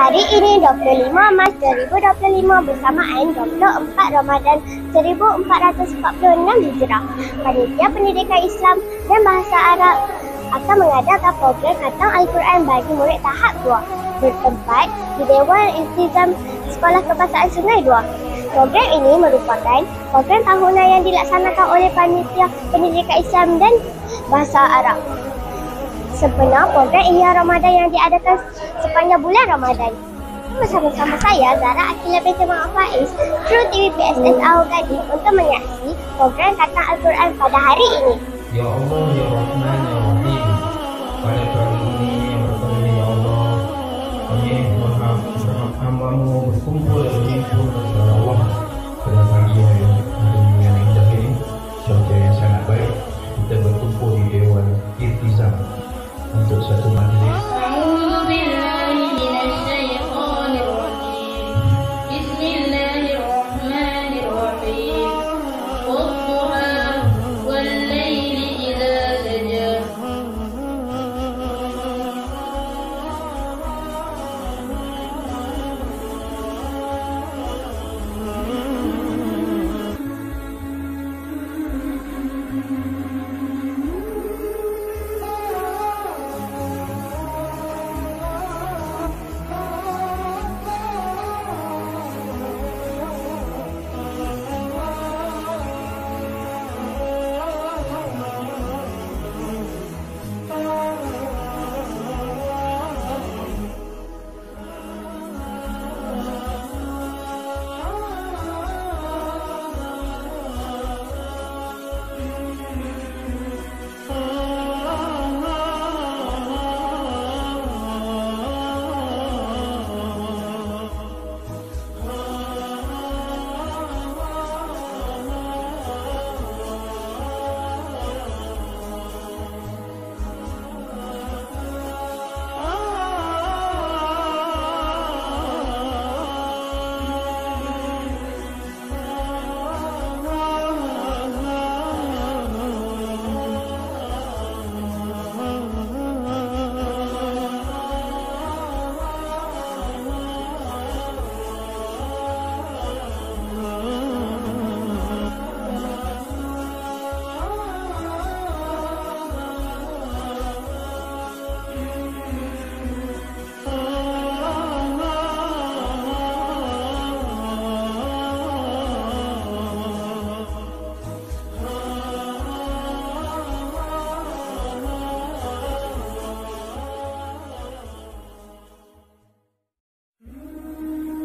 Hari ini 25 Mac 2025 bersamaan 24 Ramadan 1446 Hijrah. Panitia Pendidikan Islam dan Bahasa Arab akan mengadakan program khatam Al-Quran bagi murid tahap 2 bertempat di Dewan Iltizam Sekolah Kebangsaan Sungai Dua. Program ini merupakan program tahunan yang dilaksanakan oleh Panitia Pendidikan Islam dan Bahasa Arab sempena program Ihya Ramadan yang diadakan sepanjang bulan Ramadan. Bersama-sama saya, Zara Akila binti Muhammad Faiz, kru TV PSS Ahur Gading untuk menyaksikan program khatam Al-Quran pada hari ini. Ya Allah, Ya Rahman, Ya Rahim. Pada kali ini yang berkali Ya Allah, kami mohon hamba-Mu berkumpul berhimpun kepada Allah pada pagi hari yang indah ini. Suatu yang sangat baik kita berkumpul di Dewan Iltizam untuk satu majlis.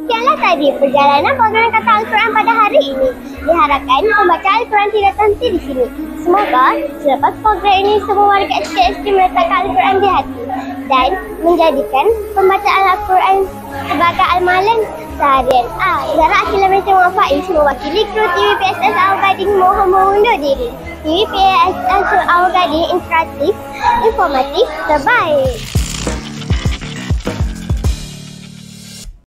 Sekianlah tadi perjalanan program khatam Al-Quran pada hari ini. Diharapkan pembacaan Al-Quran tidak terhenti di sini. Semoga selepas program ini semua warga SKSD meletakkan Al-Quran di hati dan menjadikan pembacaan Al-Quran sebagai amalan seharian. Zara Akila binti Muhammad Faiz mewakili kru TV PSS Ahur Gading mohon mengundur diri. TV PSS Ahur Gading interaktif, informatif, terbaik.